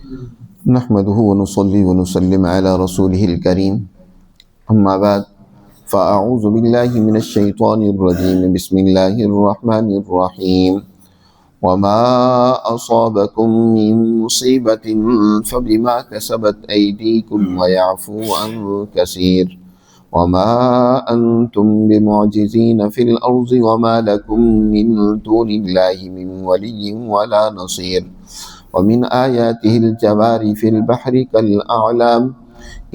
نحمده ونصلي ونسلم على رسوله الكريم أما بعد فأعوذ بالله من الشيطان الرجيم بسم الله الرحمن الرحيم وما أصابكم من مصيبة فبما كسبت أيديكم ويعفو عن كثير وما أنتم بمعجزين في الأرض وما لكم من دون الله من ولي ولا نصير ومن آياته الجوار في البحر كالأعلام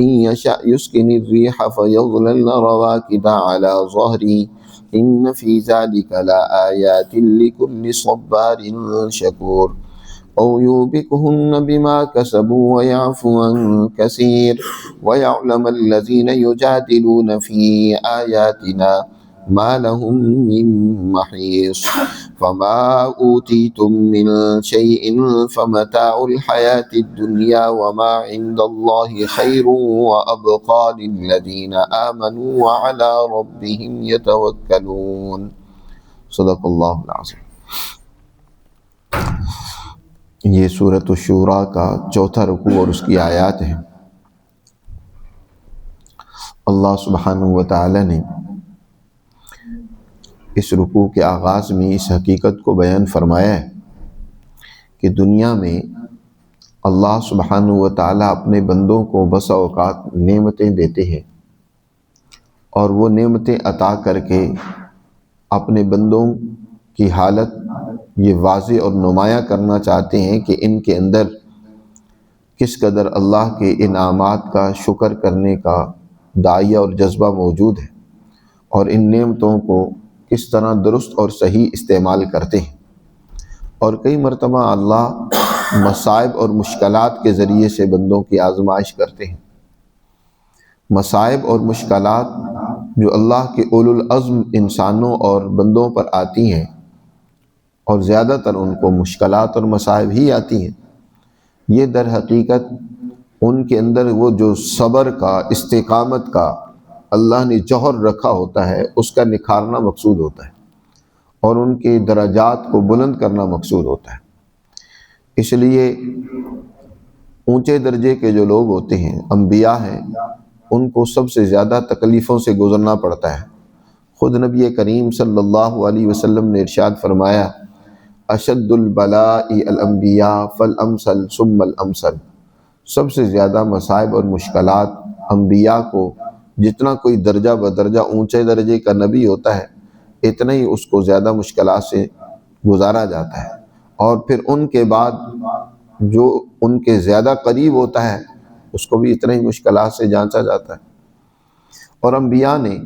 إن يشأ يسكن الريح فيظللن رواكد على ظهره إن في ذلك لآيات لكل صبار شكور أو يوبقهن بما كسبوا ويعفو عن كثير ويعلم الذين يجادلون في آياتنا ما لهم من محيص فما أوتيتم من شيء فمتاع الحياة الدنيا وما عند الله خير وأبقى للذين آمنوا وعلى ربهم يتوكلون صدق اللہ العظیم۔ یہ سورۃ الشورى کا چوتھا رکوع اور اس کی آیات ہیں۔ اللہ سبحانہ و تعالی نے اس رکوع کے آغاز میں اس حقیقت کو بیان فرمایا ہے کہ دنیا میں اللہ سبحانہ و تعالیٰ اپنے بندوں کو بسا اوقات نعمتیں دیتے ہیں اور وہ نعمتیں عطا کر کے اپنے بندوں کی حالت یہ واضح اور نمایاں کرنا چاہتے ہیں کہ ان کے اندر کس قدر اللہ کے انعامات کا شکر کرنے کا داعیہ اور جذبہ موجود ہے اور ان نعمتوں کو کس طرح درست اور صحیح استعمال کرتے ہیں۔ اور کئی مرتبہ اللہ مصائب اور مشکلات کے ذریعے سے بندوں کی آزمائش کرتے ہیں۔ مصائب اور مشکلات جو اللہ کے اولو العزم انسانوں اور بندوں پر آتی ہیں اور زیادہ تر ان کو مشکلات اور مصائب ہی آتی ہیں، یہ در حقیقت ان کے اندر وہ جو صبر کا، استقامت کا اللہ نے جوہر رکھا ہوتا ہے اس کا نکھارنا مقصود ہوتا ہے اور ان کے درجات کو بلند کرنا مقصود ہوتا ہے۔ اس لیے اونچے درجے کے جو لوگ ہوتے ہیں، انبیاء ہیں، ان کو سب سے زیادہ تکلیفوں سے گزرنا پڑتا ہے۔ خود نبی کریم صلی اللہ علیہ وسلم نے ارشاد فرمایا اشد البلاء الانبیاء فالامثل ثم الامثل، سب سے زیادہ مصائب اور مشکلات انبیاء کو، جتنا کوئی درجہ بدرجہ اونچے درجے کا نبی ہوتا ہے اتنا ہی اس کو زیادہ مشکلات سے گزارا جاتا ہے، اور پھر ان کے بعد جو ان کے زیادہ قریب ہوتا ہے اس کو بھی اتنا ہی مشکلات سے جانچا جاتا ہے۔ اور انبیاء نے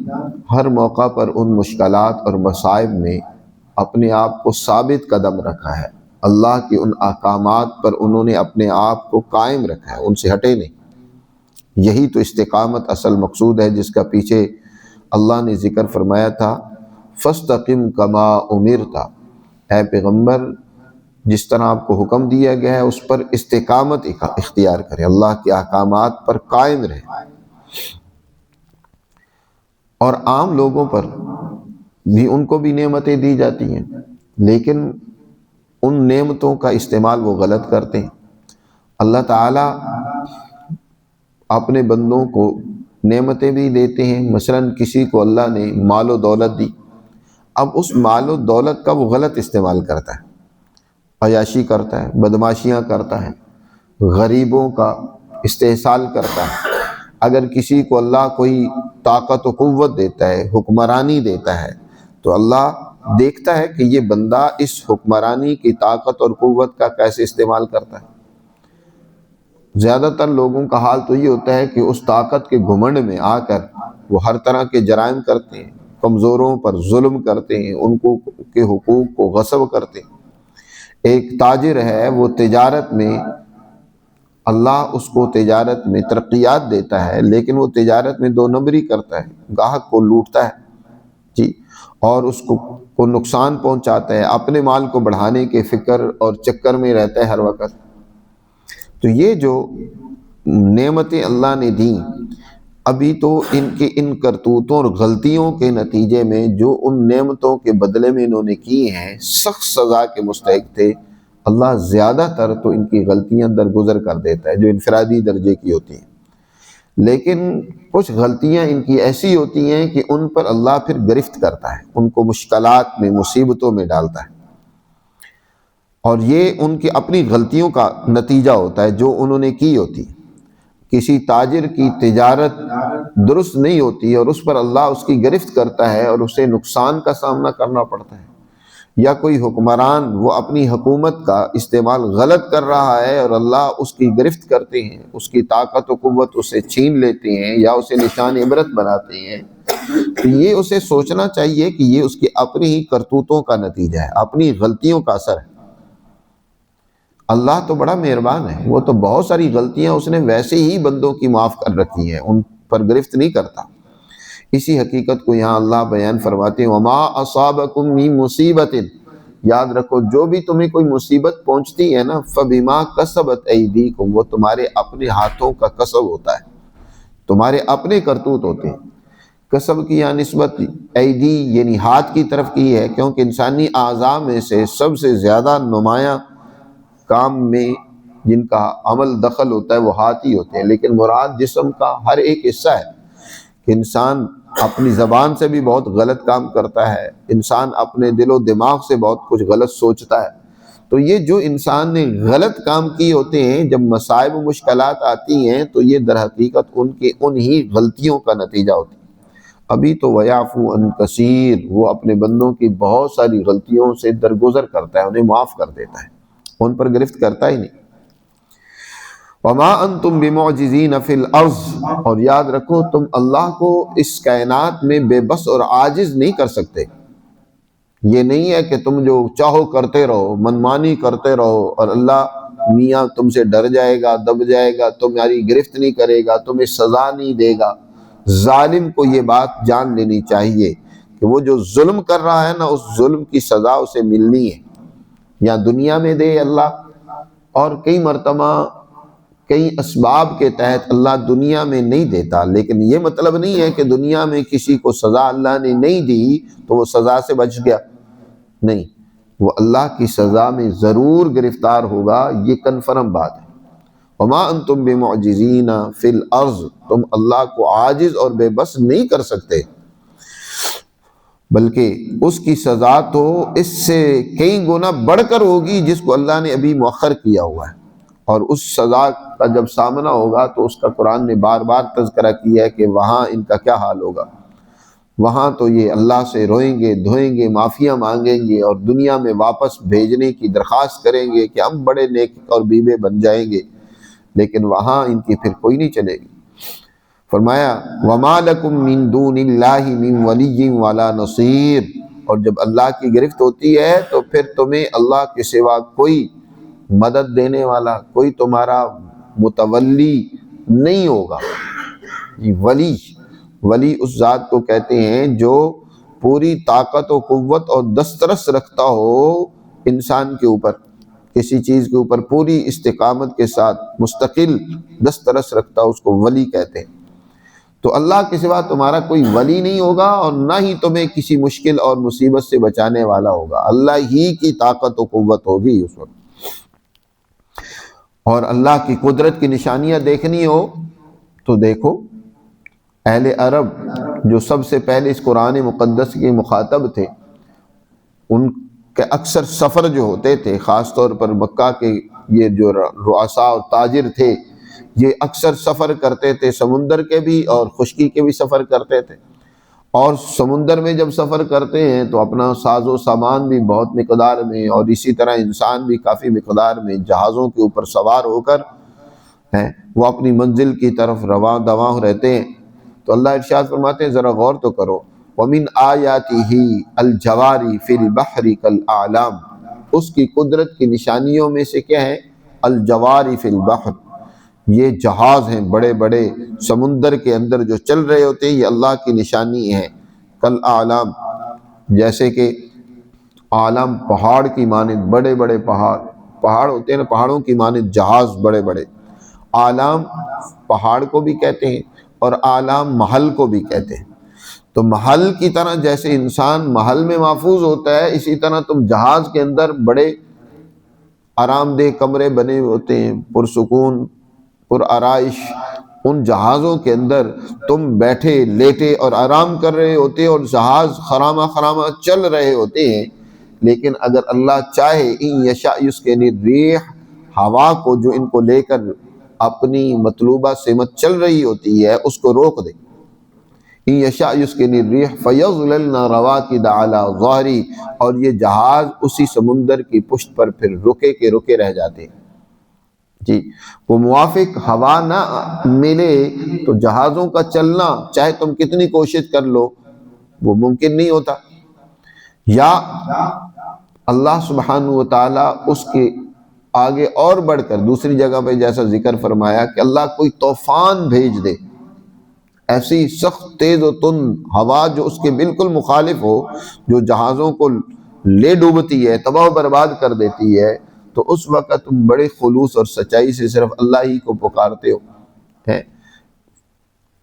ہر موقع پر ان مشکلات اور مصائب میں اپنے آپ کو ثابت قدم رکھا ہے، اللہ کے ان احکامات پر انہوں نے اپنے آپ کو قائم رکھا ہے، ان سے ہٹے نہیں۔ یہی تو استقامت اصل مقصود ہے جس کا پیچھے اللہ نے ذکر فرمایا تھا فاستقم کما امرت، اے پیغمبر جس طرح آپ کو حکم دیا گیا ہے اس پر استقامت اختیار کریں، اللہ کے احکامات پر قائم رہیں۔ اور عام لوگوں پر بھی ان کو بھی نعمتیں دی جاتی ہیں لیکن ان نعمتوں کا استعمال وہ غلط کرتے ہیں۔ اللہ تعالیٰ اپنے بندوں کو نعمتیں بھی دیتے ہیں، مثلا کسی کو اللہ نے مال و دولت دی، اب اس مال و دولت کا وہ غلط استعمال کرتا ہے، عیاشی کرتا ہے، بدماشیاں کرتا ہے، غریبوں کا استحصال کرتا ہے۔ اگر کسی کو اللہ کوئی طاقت و قوت دیتا ہے، حکمرانی دیتا ہے، تو اللہ دیکھتا ہے کہ یہ بندہ اس حکمرانی کی طاقت اور قوت کا کیسے استعمال کرتا ہے۔ زیادہ تر لوگوں کا حال تو یہ ہوتا ہے کہ اس طاقت کے گھمنڈ میں آ کر وہ ہر طرح کے جرائم کرتے ہیں، کمزوروں پر ظلم کرتے ہیں، ان کو کے حقوق کو غصب کرتے ہیں۔ ایک تاجر ہے، وہ تجارت میں اللہ اس کو تجارت میں ترقیات دیتا ہے لیکن وہ تجارت میں دو نمبری کرتا ہے، گاہک کو لوٹتا ہے جی، اور اس کو نقصان پہنچاتا ہے، اپنے مال کو بڑھانے کے فکر اور چکر میں رہتا ہے ہر وقت۔ تو یہ جو نعمتیں اللہ نے دیں، ابھی تو ان کرتوتوں اور غلطیوں کے نتیجے میں جو ان نعمتوں کے بدلے میں انہوں نے کی ہیں سخت سزا کے مستحق تھے، اللہ زیادہ تر تو ان کی غلطیاں درگزر کر دیتا ہے جو انفرادی درجے کی ہوتی ہیں، لیکن کچھ غلطیاں ان کی ایسی ہوتی ہیں کہ ان پر اللہ پھر گرفت کرتا ہے، ان کو مشکلات میں، مصیبتوں میں ڈالتا ہے، اور یہ ان کی اپنی غلطیوں کا نتیجہ ہوتا ہے جو انہوں نے کی ہوتی۔ کسی تاجر کی تجارت درست نہیں ہوتی اور اس پر اللہ اس کی گرفت کرتا ہے اور اسے نقصان کا سامنا کرنا پڑتا ہے، یا کوئی حکمران وہ اپنی حکومت کا استعمال غلط کر رہا ہے اور اللہ اس کی گرفت کرتے ہیں، اس کی طاقت و قوت اسے چھین لیتے ہیں یا اسے نشان عبرت بناتے ہیں، تو یہ اسے سوچنا چاہیے کہ یہ اس کی اپنی ہی کرتوتوں کا نتیجہ ہے، اپنی غلطیوں کا اثر ہے۔ اللہ تو بڑا مہربان ہے، وہ تو بہت ساری غلطیاں اس نے ویسے ہی بندوں کی معاف کر رکھی ہیں، ان پر گرفت نہیں کرتا۔ اسی حقیقت کو یہاں اللہ بیان فرماتے ہیں، وَمَا أَصَابَكُم مِّن مُّصِيبَةٍ، یاد رکھو جو بھی تمہیں کوئی مصیبت پہنچتی ہے نا، فَبِمَا كَسَبَتْ أَيْدِيكُمْ، وہ تمہارے اپنے ہاتھوں کا کسب ہوتا ہے، تمہارے اپنے کرتوت ہوتے ہیں۔ کسب کی یہاں نسبت ایدی یعنی ہاتھ کی طرف کی ہے، کیونکہ انسانی اعضاء میں سے سب سے زیادہ نمایاں کام میں جن کا عمل دخل ہوتا ہے وہ ہاتھ ہی ہوتے ہیں، لیکن مراد جسم کا ہر ایک حصہ ہے کہ انسان اپنی زبان سے بھی بہت غلط کام کرتا ہے، انسان اپنے دل و دماغ سے بہت کچھ غلط سوچتا ہے، تو یہ جو انسان نے غلط کام کیے ہوتے ہیں، جب مصائب و مشکلات آتی ہیں تو یہ در حقیقت انہی غلطیوں کا نتیجہ ہوتی ہے۔ ابھی تو وَيَعْفُو عَنْ كَثِيرٍ، وہ اپنے بندوں کی بہت ساری غلطیوں سے درگزر کرتا ہے، انہیں معاف کر دیتا ہے، ان پر گرفت کرتا ہی نہیں۔ وَمَا أَنْتُمْ بِمُعْجِزِينَ فِي الْأَرْضِ، اور یاد رکھو تم اللہ کو اس کائنات میں بے بس اور عاجز نہیں کر سکتے۔ یہ نہیں ہے کہ تم جو چاہو کرتے رہو، منمانی کرتے رہو، اور اللہ میاں تم سے ڈر جائے گا، دب جائے گا، تمہاری گرفت نہیں کرے گا، تمہیں سزا نہیں دے گا۔ ظالم کو یہ بات جان لینی چاہیے کہ وہ جو ظلم کر رہا ہے نا، اس ظلم کی سزا اسے ملنی ہے، یا دنیا میں دے اللہ، اور کئی مرتبہ کئی اسباب کے تحت اللہ دنیا میں نہیں دیتا، لیکن یہ مطلب نہیں ہے کہ دنیا میں کسی کو سزا اللہ نے نہیں دی تو وہ سزا سے بچ گیا، نہیں، وہ اللہ کی سزا میں ضرور گرفتار ہوگا، یہ کنفرم بات ہے۔ وَمَا أَنْتُمْ بِمُعْجِزِينَ فِي الْأَرْضِ، تم اللہ کو عاجز اور بے بس نہیں کر سکتے، بلکہ اس کی سزا تو اس سے کئی گنا بڑھ کر ہوگی جس کو اللہ نے ابھی مؤخر کیا ہوا ہے، اور اس سزا کا جب سامنا ہوگا تو اس کا قرآن نے بار بار تذکرہ کیا ہے کہ وہاں ان کا کیا حال ہوگا۔ وہاں تو یہ اللہ سے روئیں گے، دھوئیں گے، معافیاں مانگیں گے اور دنیا میں واپس بھیجنے کی درخواست کریں گے کہ ہم بڑے نیک اور بیوے بن جائیں گے، لیکن وہاں ان کی پھر کوئی نہیں چلے گی۔ فرمایا وَمَا لَكُم مِّن دُونِ اللَّهِ مِن وَلِيٍّ وَلَا نَصِيرٍ، اور جب اللہ کی گرفت ہوتی ہے تو پھر تمہیں اللہ کے سوا کوئی مدد دینے والا، کوئی تمہارا متولی نہیں ہوگا۔ ولی اس ذات کو کہتے ہیں جو پوری طاقت و قوت اور دسترس رکھتا ہو انسان کے اوپر، کسی چیز کے اوپر پوری استقامت کے ساتھ مستقل دسترس رکھتا ہو، اس کو ولی کہتے ہیں۔ تو اللہ کے سوا تمہارا کوئی ولی نہیں ہوگا، اور نہ ہی تمہیں کسی مشکل اور مصیبت سے بچانے والا ہوگا، اللہ ہی کی طاقت و قوت ہوگی اس وقت۔ اور اللہ کی قدرت کی نشانیاں دیکھنی ہو تو دیکھو، اہل عرب جو سب سے پہلے اس قرآن مقدس کے مخاطب تھے، ان کے اکثر سفر جو ہوتے تھے، خاص طور پر مکہ کے یہ جو رؤساء اور تاجر تھے، یہ اکثر سفر کرتے تھے، سمندر کے بھی اور خشکی کے بھی سفر کرتے تھے، اور سمندر میں جب سفر کرتے ہیں تو اپنا ساز و سامان بھی بہت مقدار میں، اور اسی طرح انسان بھی کافی مقدار میں جہازوں کے اوپر سوار ہو کر وہ اپنی منزل کی طرف رواں دواں رہتے ہیں۔ تو اللہ ارشاد فرماتے ہیں ذرا غور تو کرو، وَمِنْ آيَاتِهِ الْجَوَارِ فِي الْبَحْرِ كَالْأَعْلَامِ، اس کی قدرت کی نشانیوں میں سے کیا ہے؟ الجوار فی البحر، یہ جہاز ہیں بڑے بڑے سمندر کے اندر جو چل رہے ہوتے ہیں، یہ اللہ کی نشانی ہے۔ کالاعلام، جیسے کہ عالم پہاڑ کی مانند، بڑے بڑے پہاڑ ہوتے ہیں نا، پہاڑوں کی مانند جہاز بڑے بڑے۔ عالم پہاڑ کو بھی کہتے ہیں اور عالم محل کو بھی کہتے ہیں۔ تو محل کی طرح جیسے انسان محل میں محفوظ ہوتا ہے، اسی طرح تم جہاز کے اندر بڑے آرام دہ کمرے بنے ہوتے ہیں، پرسکون، پر آرائش، ان جہازوں کے اندر تم بیٹھے لیٹے اور آرام کر رہے ہوتے اور جہاز خرامہ خرامہ چل رہے ہوتے ہیں، لیکن اگر اللہ چاہے ان یشاء یسکن الریح، ہوا کو جو ان کو لے کر اپنی مطلوبہ سمت چل رہی ہوتی ہے اس کو روک دے، ان یشاء یسکن الریح فیظللن رواکد علی ظہری، اور یہ جہاز اسی سمندر کی پشت پر پھر رکے کے رکے رہ جاتے ہیں۔ جی، وہ موافق ہوا نہ ملے تو جہازوں کا چلنا چاہے تم کتنی کوشش کر لو وہ ممکن نہیں ہوتا۔ یا اللہ سبحانہ و تعالیٰ اس کے آگے اور بڑھ کر دوسری جگہ پہ جیسا ذکر فرمایا کہ اللہ کوئی طوفان بھیج دے، ایسی سخت تیز و تند ہوا جو اس کے بالکل مخالف ہو، جو جہازوں کو لے ڈوبتی ہے، تباہ و برباد کر دیتی ہے، تو اس وقت تم بڑے خلوص اور سچائی سے صرف اللہ ہی کو پکارتے ہو۔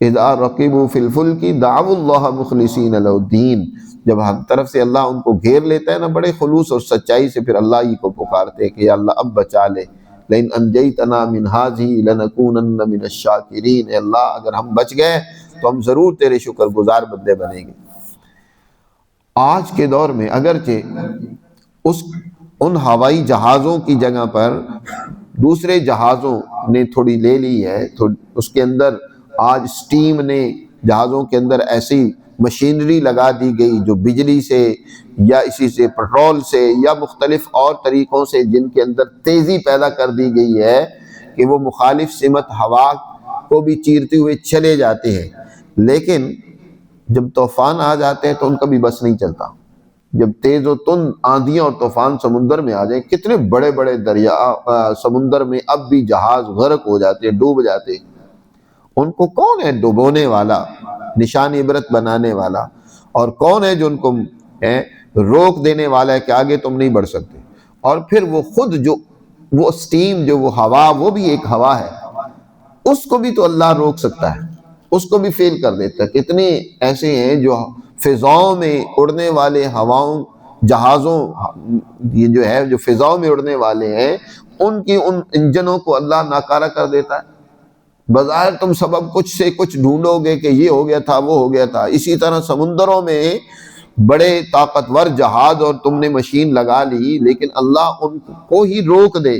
اذا رقبوا فی الفلک دعوا اللہ مخلصین لہ الدین، جب ہر طرف سے اللہ ان کو گھیر لیتا ہے نا، بڑے خلوص اور سچائی سے پھر اللہ ہی کو پکارتے ہیں کہ یا اللہ اب بچا لے، لئن انجیتنا من ہذہ لنکونن من الشاکرین، اے اللہ اگر ہم بچ گئے تو ہم ضرور تیرے شکر گزار بندے بنیں گے۔ آج کے دور میں اگرچہ ان ہوائی جہازوں کی جگہ پر دوسرے جہازوں نے تھوڑی لے لی ہے، تو اس کے اندر آج سٹیم نے جہازوں کے اندر ایسی مشینری لگا دی گئی جو بجلی سے یا اسی سے پیٹرول سے یا مختلف اور طریقوں سے جن کے اندر تیزی پیدا کر دی گئی ہے کہ وہ مخالف سمت ہوا کو بھی چیرتے ہوئے چلے جاتے ہیں، لیکن جب طوفان آ جاتے ہیں تو ان کا بھی بس نہیں چلتا۔ جب تیز و تند آندھیاں اور طوفان سمندر میں آ جائیں، کتنے بڑے بڑے دریا سمندر میں اب بھی جہاز غرق ہو جاتے ہیں، ڈوب جاتے ہیں۔ ان کو کون ہے ڈبونے والا، نشان عبرت بنانے والا، اور کون ہے جو ان کو روک دینے والا ہے کہ آگے تم نہیں بڑھ سکتے؟ اور پھر وہ خود جو وہ سٹیم، جو وہ ہوا، وہ بھی ایک ہوا ہے، اس کو بھی تو اللہ روک سکتا ہے، اس کو بھی فیل کر دیتا ہے۔ کتنے ایسے ہیں جو فضاؤں میں اڑنے والے ہواؤں، جہازوں، یہ جو ہے جو فضاؤں میں اڑنے والے ہیں، ان کی ان انجنوں کو اللہ ناکارہ کر دیتا ہے۔ بظاہر تم سبب کچھ سے کچھ ڈھونڈو گے کہ یہ ہو گیا تھا، وہ ہو گیا تھا۔ اسی طرح سمندروں میں بڑے طاقتور جہاز اور تم نے مشین لگا لی، لیکن اللہ ان کو ہی روک دے،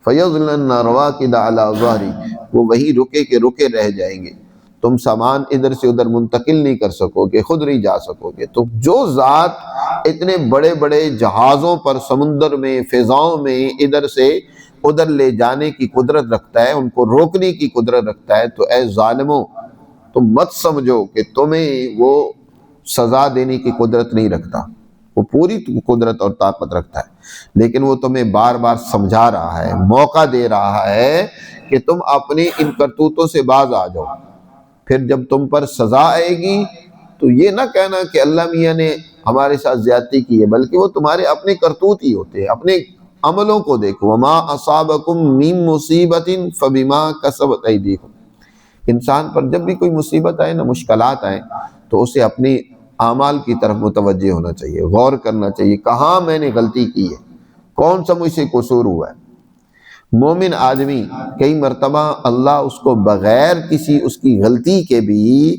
فَيَظْلَنَّ رَوَاكِدَ عَلَى ظَهْرِهِ، وہ وہی رکے کے رکے رہ جائیں گے۔ تم سامان ادھر سے ادھر منتقل نہیں کر سکو گے، خود نہیں جا سکو گے۔ تو جو ذات اتنے بڑے بڑے جہازوں پر سمندر میں، فضاؤں میں ادھر سے ادھر لے جانے کی قدرت رکھتا ہے، ان کو روکنے کی قدرت رکھتا ہے، تو اے ظالموں تم مت سمجھو کہ تمہیں وہ سزا دینے کی قدرت نہیں رکھتا، وہ پوری قدرت اور طاقت رکھتا ہے، لیکن وہ تمہیں بار بار سمجھا رہا ہے، موقع دے رہا ہے کہ تم اپنی ان کرتوتوں سے باز آ جاؤ۔ پھر جب تم پر سزا آئے گی تو یہ نہ کہنا کہ اللہ میاں نے ہمارے ساتھ زیادتی کی ہے، بلکہ وہ تمہارے اپنے کرتوت ہی ہوتے ہیں۔ اپنے عملوں کو دیکھو، وما اصابکم من مصیبت فبما کسبت ایدیکم، انسان پر جب بھی کوئی مصیبت آئے نا، مشکلات آئیں، تو اسے اپنی اعمال کی طرف متوجہ ہونا چاہیے، غور کرنا چاہیے کہاں میں نے غلطی کی ہے، کون سا مجھ سے قصور ہوا ہے۔ مومن آدمی کئی مرتبہ اللہ اس کو بغیر کسی اس کی غلطی کے بھی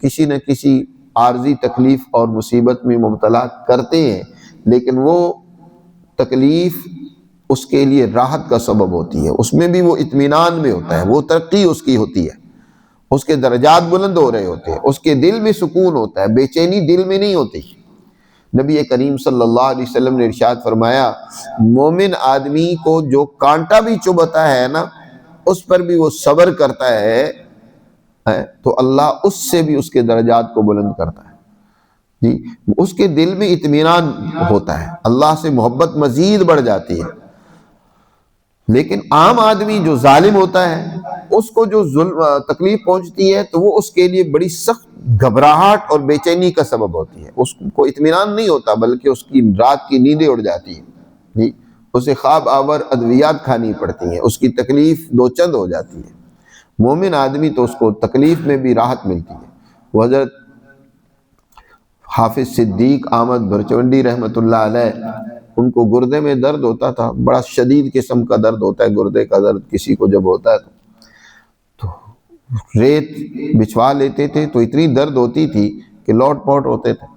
کسی نہ کسی عارضی تکلیف اور مصیبت میں مبتلا کرتے ہیں، لیکن وہ تکلیف اس کے لیے راحت کا سبب ہوتی ہے، اس میں بھی وہ اطمینان میں ہوتا ہے، وہ ترقی اس کی ہوتی ہے، اس کے درجات بلند ہو رہے ہوتے ہیں، اس کے دل میں سکون ہوتا ہے، بے چینی دل میں نہیں ہوتی۔ نبی کریم صلی اللہ علیہ وسلم نے ارشاد فرمایا، مومن آدمی کو جو کانٹا بھی چبھتا ہے نا، اس پر بھی وہ صبر کرتا ہے تو اللہ اس سے بھی اس کے درجات کو بلند کرتا ہے۔ جی، اس کے دل میں اطمینان ہوتا ہے، اللہ سے محبت مزید بڑھ جاتی ہے۔ لیکن عام آدمی جو ظالم ہوتا ہے، اس کو جو تکلیف پہنچتی ہے تو وہ اس کے لیے بڑی سخت گھبراہٹ اور بے چینی کا سبب ہوتی ہے، اس کو اطمینان نہیں ہوتا، بلکہ اس کی رات کی نیندیں اڑ جاتی ہیں، جی، اسے خواب آور ادویات کھانی پڑتی ہیں، اس کی تکلیف دو چند ہو جاتی ہے۔ مومن آدمی تو اس کو تکلیف میں بھی راحت ملتی ہے۔ وہ حضرت حافظ صدیق احمد برچونڈی رحمۃ اللہ علیہ ان کو گردے میں درد ہوتا تھا، بڑا شدید قسم کا درد ہوتا ہے گردے کا درد کسی کو جب ہوتا ہے تو ریت بچھوا لیتے تھے تو اتنی درد ہوتی تھی کہ لوٹ پوٹ ہوتے تھے۔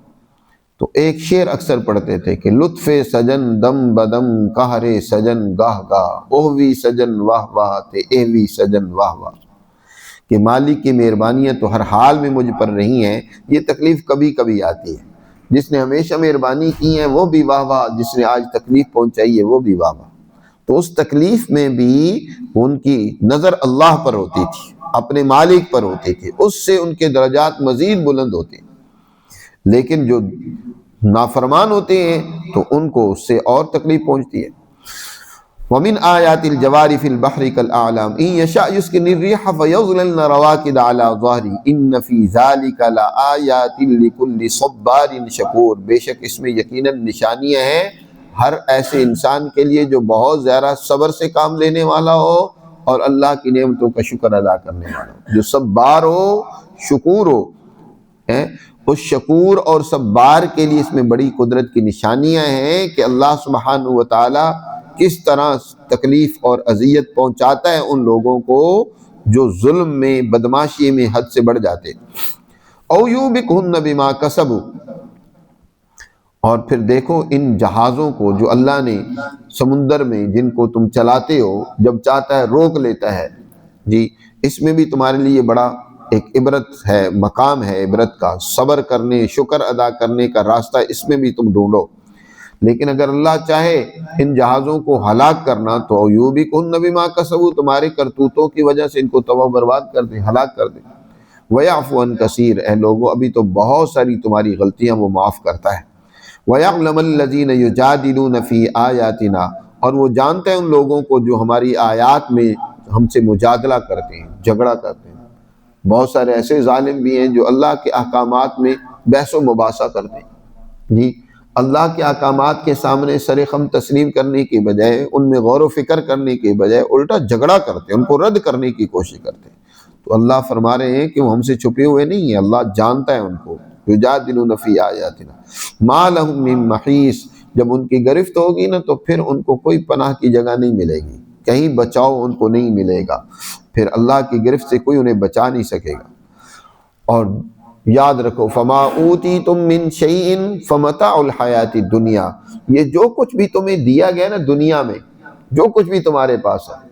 تو ایک شعر اکثر پڑھتے تھے کہ لطف سجن دم بدم قہر سجن گاہ گاہ، اوہوی سجن واہ واہ تے ایوی سجن واہ واہ، کہ مالک کی مہربانیاں تو ہر حال میں مجھ پر رہی ہیں، یہ تکلیف کبھی کبھی آتی ہے، جس نے ہمیشہ مہربانی کی ہے وہ بھی واہ واہ، جس نے آج تکلیف پہنچائی ہے وہ بھی واہ واہ۔ تو اس تکلیف میں بھی ان کی نظر اللہ پر ہوتی تھی، اپنے مالک پر ہوتی تھی، اس سے ان کے درجات مزید بلند ہوتے ہیں۔ لیکن جو نافرمان ہوتے ہیں تو ان کو اس سے اور تکلیف پہنچتی ہے۔ وَمِنْ آيَاتِ الْجَوَارِ فِي الْبَحْرِ كَالْأَعْلَامِ إِنْ يَشَأْ يُسْكِنِ الرِّيحَ فَيَظْلَلْنَ رَوَاكِدَ عَلَى ظَهْرِهِ إِنَّ فِي ذَلِكَ لَآيَاتٍ لِكُلِّ صَبَّارٍ شَكُورٍ، بے شک اس میں یقیناً نشانیاں ہیں ہر ایسے انسان کے لیے جو بہت زیادہ صبر سے کام لینے والا ہو اور اللہ کی نعمتوں کا شکر ادا کرنے والا ہو، جو صبار ہو، شکور ہو۔ اس شکور اور صبار کے لیے اس میں بڑی قدرت کی نشانیاں ہیں کہ اللہ سبحانہ و تعالی کس طرح تکلیف اور اذیت پہنچاتا ہے ان لوگوں کو جو ظلم میں، بدماشی میں حد سے بڑھ جاتے۔ او یوبکہن بما کسبوا، اور پھر دیکھو ان جہازوں کو جو اللہ نے سمندر میں جن کو تم چلاتے ہو، جب چاہتا ہے روک لیتا ہے، جی اس میں بھی تمہارے لیے بڑا ایک عبرت ہے، مقام ہے عبرت کا، صبر کرنے، شکر ادا کرنے کا راستہ اس میں بھی تم ڈھونڈو۔ لیکن اگر اللہ چاہے ان جہازوں کو ہلاک کرنا تو یوبکہن بما کسبوا، تمہارے کرتوتوں کی وجہ سے ان کو تباہ و برباد کر دے، ہلاک کر دے۔ وَيَعْفُو عَنْ كَثِيرٍ، اے لوگوں ابھی تو بہت ساری تمہاری غلطیاں وہ معاف کرتا ہے۔ وَيَعْلَمَ الَّذِينَ يُجَادِلُونَ فِي آيَاتِنَا، اور وہ جانتا ہے ان لوگوں کو جو ہماری آیات میں ہم سے مجادلہ کرتے ہیں، جھگڑا کرتے ہیں۔ بہت سارے ایسے ظالم بھی ہیں جو اللہ کے احکامات میں بحث و مباحثہ کرتے ہیں، جی اللہ کے احکامات کے سامنے سر خم تسلیم کرنے کے بجائے، ان میں غور و فکر کرنے کے بجائے الٹا جھگڑا کرتے ہیں، ان کو رد کرنے کی کوشش کرتے ہیں۔ تو اللہ فرما رہے ہیں کہ وہ ہم سے چھپے ہوئے نہیں ہیں، اللہ جانتا ہے ان کو۔ یجادلون فی آیاتنا ما لہم من محیص، جب ان کی گرفت ہوگی نا تو پھر ان کو کوئی پناہ کی جگہ نہیں ملے گی، کہیں بچاؤ ان کو نہیں ملے گا، پھر اللہ کی گرفت سے کوئی انہیں بچا نہیں سکے گا۔ اور یاد رکھو فما اوتیتم من شیء فمتاع الحیات الدنیا، یہ جو کچھ بھی تمہیں دیا گیا نا دنیا میں، جو کچھ بھی تمہارے پاس ہے،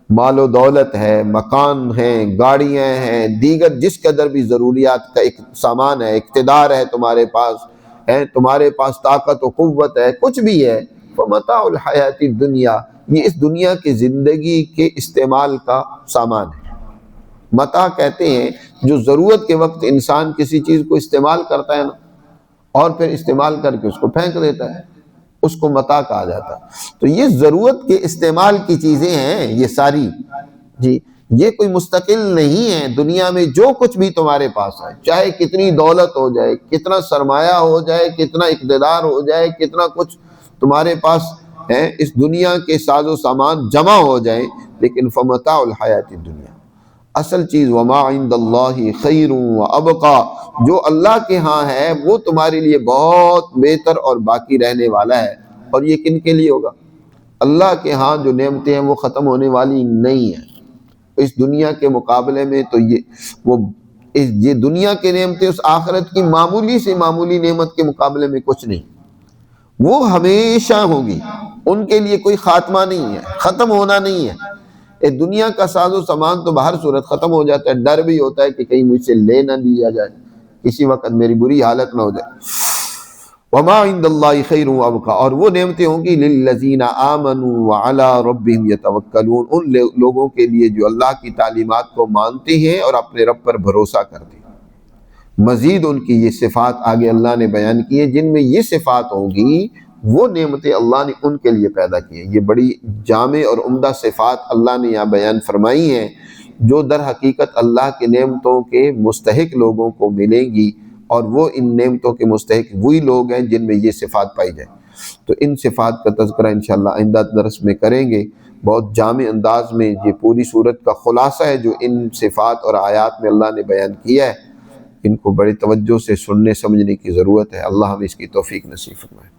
مال و دولت ہے، مکان ہے، گاڑیاں ہیں، دیگر جس قدر بھی ضروریات کا ایک سامان ہے، اقتدار ہے تمہارے پاس طاقت و قوت ہے، کچھ بھی ہے، فمتاع الحیات الدنیا، یہ اس دنیا کی زندگی کے استعمال کا سامان ہے۔ متاع کہتے ہیں جو ضرورت کے وقت انسان کسی چیز کو استعمال کرتا ہے نا اور پھر استعمال کر کے اس کو پھینک دیتا ہے، اس کو متاع کہا جاتا ہے۔ تو یہ ضرورت کے استعمال کی چیزیں ہیں یہ ساری، جی یہ کوئی مستقل نہیں ہے۔ دنیا میں جو کچھ بھی تمہارے پاس ہے، چاہے کتنی دولت ہو جائے، کتنا سرمایہ ہو جائے، کتنا اقتدار ہو جائے، کتنا کچھ تمہارے پاس ہے، اس دنیا کے ساز و سامان جمع ہو جائیں، لیکن فمتاع الحیات الدنیا، اصل چیز وما عند اللہ خیر وابقا، جو اللہ کے ہاں ہے وہ تمہارے لیے بہت بہتر اور باقی رہنے والا ہے۔ اور یہ کن کے لیے ہوگا؟ اللہ کے ہاں جو نعمتیں ہیں وہ ختم ہونے والی نہیں ہیں۔ اس دنیا کے مقابلے میں تو یہ دنیا کے نعمتیں اس آخرت کی معمولی سے معمولی نعمت کے مقابلے میں کچھ نہیں، وہ ہمیشہ ہوگی، ان کے لیے کوئی خاتمہ نہیں ہے، ختم ہونا نہیں ہے۔ دنیا کا ساز و سامان تو بہر صورت ختم ہو جاتا ہے، ڈر بھی ہوتا ہے کہ کہیں مجھ سے لے نہ لیا جائے، کسی وقت میری بری حالت نہ ہو جائے۔ وما عند اللہ خیر وابقا، اور وہ نعمتیں ہوں گی للذین آمنوا وعلی ربہم یتوکلون، ان لوگوں کے لیے جو اللہ کی تعلیمات کو مانتے ہیں اور اپنے رب پر بھروسہ کرتے ہیں۔ مزید ان کی یہ صفات آگے اللہ نے بیان کی ہیں، جن میں یہ صفات ہوں گی وہ نعمتیں اللہ نے ان کے لیے پیدا کی ہیں۔ یہ بڑی جامع اور عمدہ صفات اللہ نے یہاں بیان فرمائی ہیں جو در حقیقت اللہ کے نعمتوں کے مستحق لوگوں کو ملیں گی، اور وہ ان نعمتوں کے مستحق وہی لوگ ہیں جن میں یہ صفات پائی جائیں۔ تو ان صفات کا تذکرہ انشاءاللہ آئندہ درس میں کریں گے، بہت جامع انداز میں۔ یہ پوری صورت کا خلاصہ ہے جو ان صفات اور آیات میں اللہ نے بیان کیا ہے، ان کو بڑی توجہ سے سننے سمجھنے کی ضرورت ہے۔ اللہ ہمیں اس کی توفیق نصیب فرمائے۔